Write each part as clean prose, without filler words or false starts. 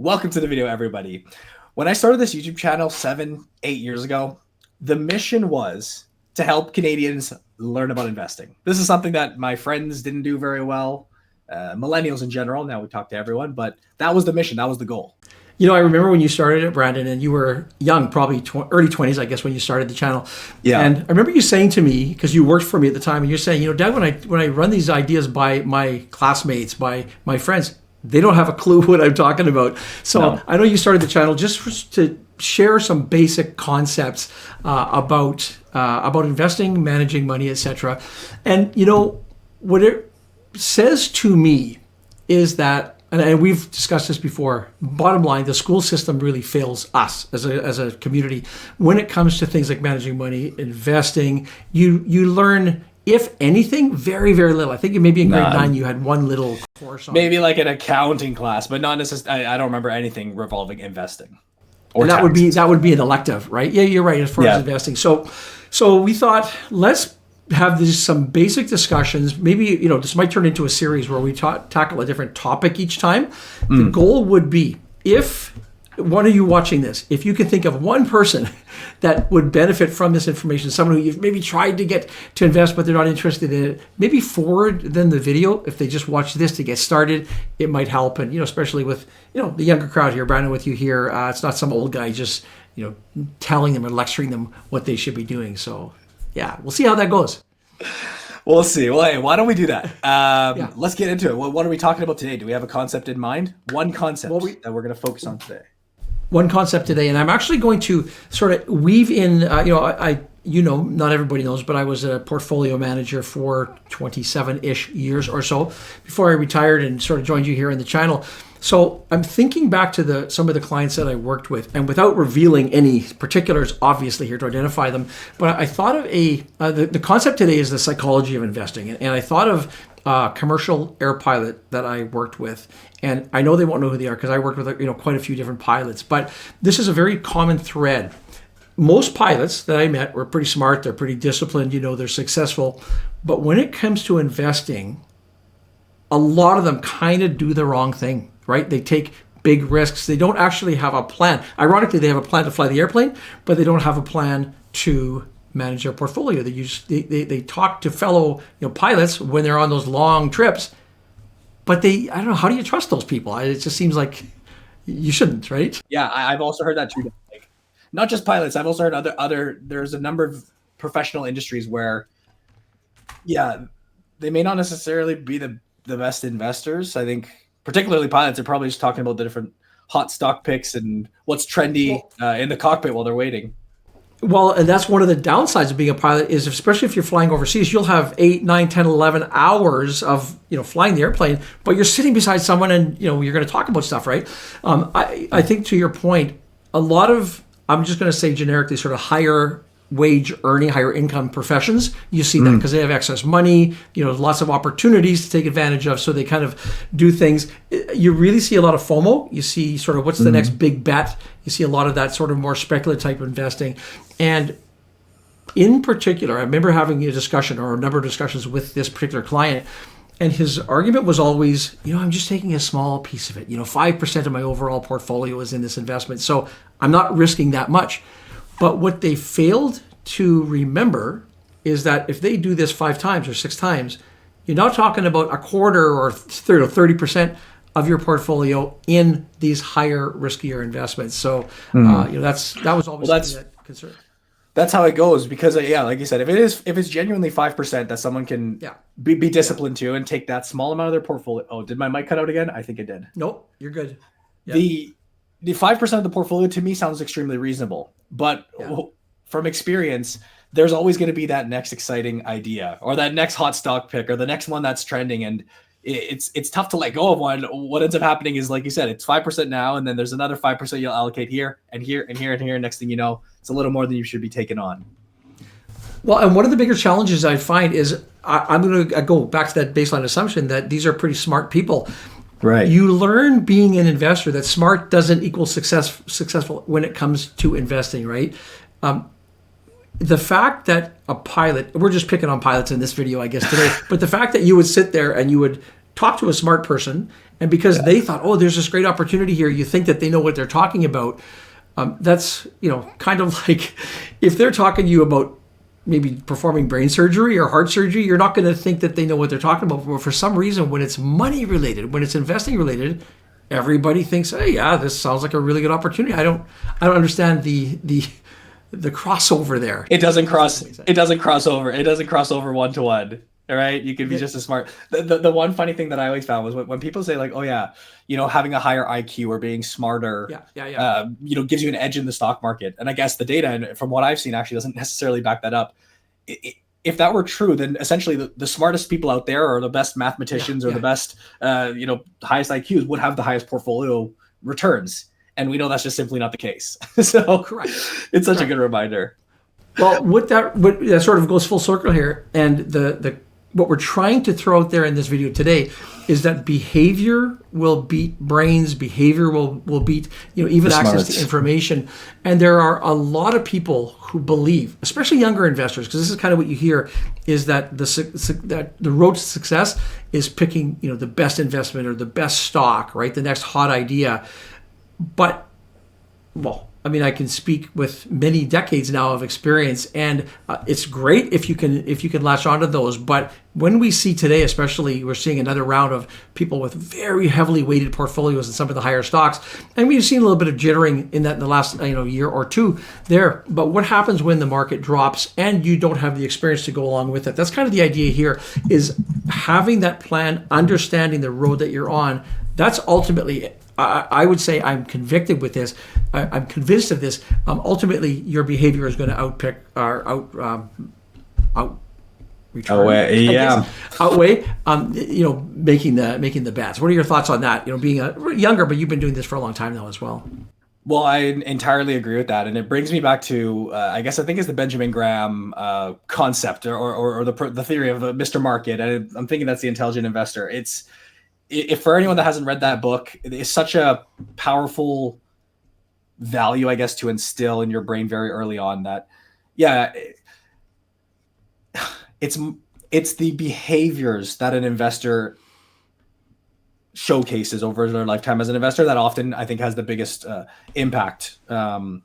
Welcome to the video, everybody. When I started this YouTube channel 7, 8 years ago, the mission was to help Canadians learn about investing. This is something that my friends didn't do very well, millennials in general. Now we talk to everyone, but that was the mission. That was the goal. You know, I remember when you started it, Brandon, and you were young, probably early 20s, I guess, when you started the channel. Yeah. And I remember you saying to me, because you worked for me at the time, and you're saying, you know, Dad, when I run these ideas by my classmates, by my friends, they don't have a clue what I'm talking about. So no. I know you started the channel just to share some basic concepts about investing, managing money, etc. And you know what it says to me is that, and we've discussed this before, bottom line, the school system really fails us as a community when it comes to things like managing money, investing. You learn, if anything, very, very little. I think maybe in grade 9 you had one little course on maybe like an accounting class, but not necessarily. I don't remember anything revolving investing. Or that would be an elective, right? Yeah, you're right, as far as investing. So we thought, let's have some basic discussions. Maybe, you know, this might turn into a series where we tackle a different topic each time. The goal would be, if one of you watching this, if you can think of one person that would benefit from this information, someone who you've maybe tried to get to invest but they're not interested in it, maybe forward them the video. If they just watch this to get started, it might help. And, you know, especially with, you know, the younger crowd here, Brandon, with you here, it's not some old guy just, you know, telling them or lecturing them what they should be doing. So yeah, we'll see how that goes. We'll see. Well, hey, why don't we do that? Let's get into it. What are we talking about today? Do we have a concept in mind? One concept that we're going to focus on today. One concept today, and I'm actually going to sort of weave in, not everybody knows, but I was a portfolio manager for 27-ish years or so before I retired and sort of joined you here in the channel. So I'm thinking back to some of the clients that I worked with, and without revealing any particulars, obviously, here to identify them, but I thought of the concept today is the psychology of investing, and I thought of a commercial air pilot that I worked with. And I know they won't know who they are because I worked with quite a few different pilots, but this is a very common thread. Most pilots that I met were pretty smart, they're pretty disciplined, they're successful. But when it comes to investing, a lot of them kind of do the wrong thing, right? They take big risks. They don't actually have a plan. Ironically, they have a plan to fly the airplane, but they don't have a plan to manage their portfolio. They talk to fellow pilots when they're on those long trips, but I don't know, how do you trust those people? It just seems like you shouldn't, right? Yeah, I've also heard that too. Like, not just pilots. I've also heard there's a number of professional industries where, they may not necessarily be the best investors. I think particularly pilots are probably just talking about the different hot stock picks and what's trendy in the cockpit while they're waiting. Well, and that's one of the downsides of being a pilot is, especially if you're flying overseas, you'll have 8, 9, 10, 11 hours of, flying the airplane, but you're sitting beside someone and, you're going to talk about stuff, right? I think to your point, a lot of, I'm just going to say generically, sort of higher wage earning, higher income professions, you see that because they have excess money, lots of opportunities to take advantage of. So they kind of do things. You really see a lot of FOMO. You see sort of what's the next big bet. You see a lot of that sort of more speculative type of investing. And in particular, I remember having a discussion or a number of discussions with this particular client, and his argument was always, I'm just taking a small piece of it. 5% of my overall portfolio is in this investment, so I'm not risking that much. But what they failed to remember is that if they do this 5 times or 6 times, you're not talking about a quarter or 30% of your portfolio in these higher, riskier investments. So, that was always a concern. That's how it goes because, like you said, if it's genuinely 5% that someone can be disciplined to and take that small amount of their portfolio. Oh, did my mic cut out again? I think it did. Nope, you're good. Yeah. The 5% of the portfolio to me sounds extremely reasonable, but from experience, there's always going to be that next exciting idea or that next hot stock pick or the next one that's trending, and it's tough to let go of one. What ends up happening is, like you said, it's 5% now, and then there's another 5% you'll allocate here and here and here and here. Next thing you know, it's a little more than you should be taking on. Well, and one of the bigger challenges I find is I'm going to go back to that baseline assumption that these are pretty smart people. Right. You learn being an investor that smart doesn't equal successful when it comes to investing, right? The fact that a pilot, we're just picking on pilots in this video, I guess, today, but the fact that you would sit there and you would talk to a smart person And because they thought, oh, there's this great opportunity here, you think that they know what they're talking about. That's, kind of like if they're talking to you about maybe performing brain surgery or heart surgery, you're not going to think that they know what they're talking about. But for some reason, when it's money related, when it's investing related, everybody thinks, hey, yeah, this sounds like a really good opportunity. I don't understand the crossover there. It doesn't cross over. It doesn't cross over one to one. All right, you can be just as smart. The one funny thing that I always found was when people say like, oh yeah, having a higher IQ or being smarter, gives you an edge in the stock market. And I guess the data, and from what I've seen, actually doesn't necessarily back that up. If that were true, then essentially the smartest people out there, or the best mathematicians, or the best, highest IQs would have the highest portfolio returns. And we know that's just simply not the case. So correct. It's such a good reminder. Well, that sort of goes full circle here, and the what we're trying to throw out there in this video today is that behavior will beat brains. Behavior will beat even access to information. And there are a lot of people who believe, especially younger investors, because this is kind of what you hear, is that the road to success is picking the best investment or the best stock, right? The next hot idea. But I can speak with many decades now of experience, and it's great if you can latch onto those. But when we see today, especially, we're seeing another round of people with very heavily weighted portfolios in some of the higher stocks, and we've seen a little bit of jittering in the last year or two there. But what happens when the market drops and you don't have the experience to go along with it? That's kind of the idea here: is having that plan, understanding the road that you're on. That's ultimately, I would say, I'm convicted with this. I'm convinced of this. Ultimately, your behavior is going to outweigh. Making the bets. What are your thoughts on that? Being younger, but you've been doing this for a long time now as well. Well, I entirely agree with that, and it brings me back to I think it's the Benjamin Graham concept or the theory of Mr. Market. And I'm thinking that's the intelligent investor. If for anyone that hasn't read that book, it's such a powerful value, I guess, to instill in your brain very early on that, it's the behaviors that an investor showcases over their lifetime as an investor that often, I think, has the biggest impact on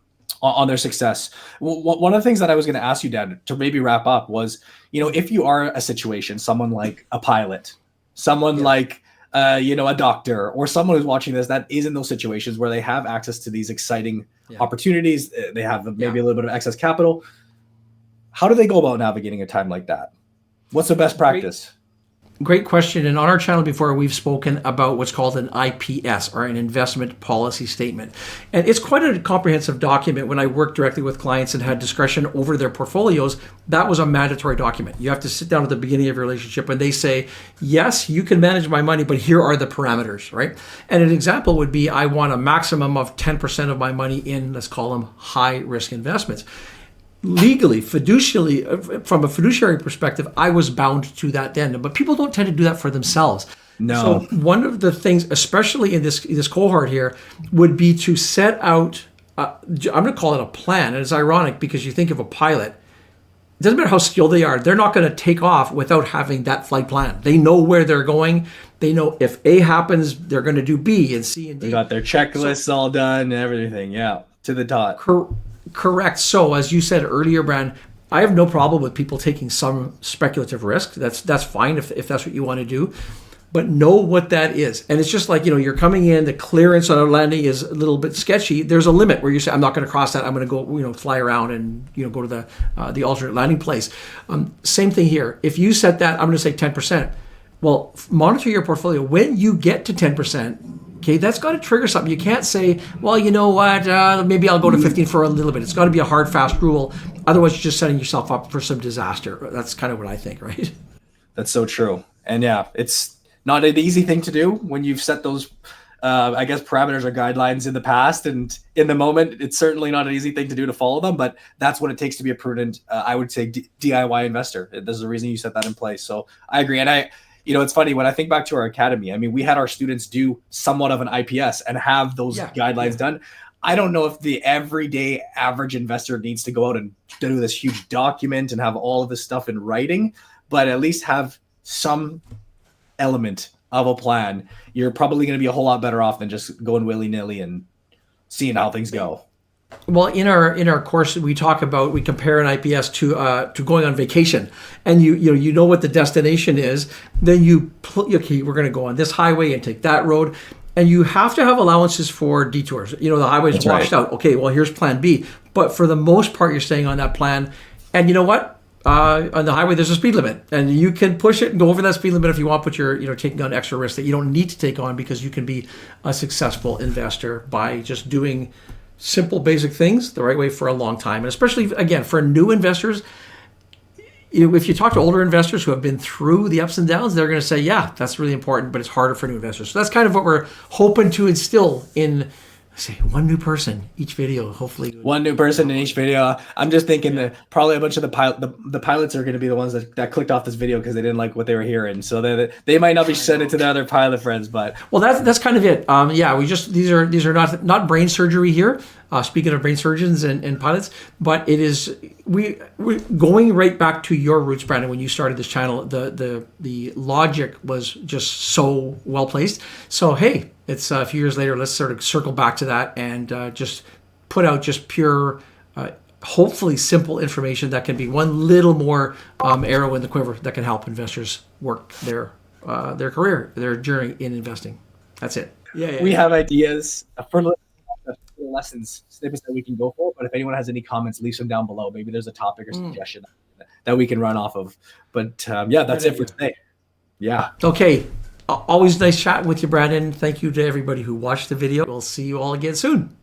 their success. One of the things that I was going to ask you, Dad, to maybe wrap up was, if you are a situation, someone like a pilot, someone like a doctor, or someone who's watching this that is in those situations where they have access to these exciting opportunities, they have maybe a little bit of excess capital. How do they go about navigating a time like that? What's the best practice? Great question. And on our channel before, we've spoken about what's called an IPS, or an investment policy statement. And it's quite a comprehensive document. When I worked directly with clients and had discretion over their portfolios, that was a mandatory document. You have to sit down at the beginning of your relationship and they say, yes, you can manage my money, but here are the parameters, right? And an example would be, I want a maximum of 10% of my money in, let's call them high risk investments. Legally, fiducially, from a fiduciary perspective, I was bound to that then. But people don't tend to do that for themselves. No. So one of the things, especially in this cohort here, would be to set out, I'm going to call it a plan. And it's ironic because you think of a pilot, it doesn't matter how skilled they are, they're not going to take off without having that flight plan. They know where they're going. They know if A happens, they're going to do B and C and D. They got their checklists all done and everything. Yeah, to the dot. Correct. So as you said earlier, Brand, I have no problem with people taking some speculative risk. That's fine if that's what you want to do. But know what that is. And it's just like, you're coming in, the clearance on a landing is a little bit sketchy. There's a limit where you say, I'm not going to cross that. I'm going to go, fly around and, go to the alternate landing place. Same thing here. If you set that, I'm going to say 10%. Well, monitor your portfolio. When you get to 10%, okay, that's got to trigger something. You can't say, well, you know what, maybe I'll go to 15 for a little bit. It's got to be a hard, fast rule. Otherwise, you're just setting yourself up for some disaster. That's kind of what I think, right? That's so true. And yeah, it's not an easy thing to do when you've set those, parameters or guidelines in the past. And in the moment, it's certainly not an easy thing to do to follow them. But that's what it takes to be a prudent, I would say, DIY investor. There's a reason you set that in place. So I agree. And it's funny when I think back to our academy. I mean, we had our students do somewhat of an IPS and have those guidelines done. I don't know if the everyday average investor needs to go out and do this huge document and have all of this stuff in writing, but at least have some element of a plan, you're probably going to be a whole lot better off than just going willy-nilly and seeing how things go. Well, in our course, we compare an IPS to going on vacation, and you know what the destination is. Then okay, we're going to go on this highway and take that road, and you have to have allowances for detours. You know, the highway's washed out. Okay, well, here's plan B. But for the most part, you're staying on that plan. And you know what? On the highway, there's a speed limit, and you can push it and go over that speed limit if you want, but you're taking on extra risks that you don't need to take on, because you can be a successful investor by just doing simple, basic things the right way for a long time. And especially, again, for new investors, if you talk to older investors who have been through the ups and downs, they're going to say, yeah, that's really important, but it's harder for new investors. So that's kind of what we're hoping to instill in, say, one new person each video, hopefully. One new person in each video. I'm just thinking that probably a bunch of the pilots are going to be the ones that clicked off this video because they didn't like what they were hearing. So they might not be sending it to their other pilot friends. But well, that's kind of it. Yeah, these are not brain surgery here. Speaking of brain surgeons and pilots, but it is we're going right back to your roots, Brandon. When you started this channel, the logic was just so well placed. So hey, it's a few years later. Let's sort of circle back to that and just put out just pure, hopefully simple information that can be one little more arrow in the quiver that can help investors work their career, their journey in investing. That's it. Yeah. We have ideas for lessons, snippets that we can go for. But if anyone has any comments, leave them down below. Maybe there's a topic or suggestion that we can run off of. But yeah, that's it for today. Yeah. Okay. Always nice chatting with you, Brandon. Thank you to everybody who watched the video. We'll see you all again soon.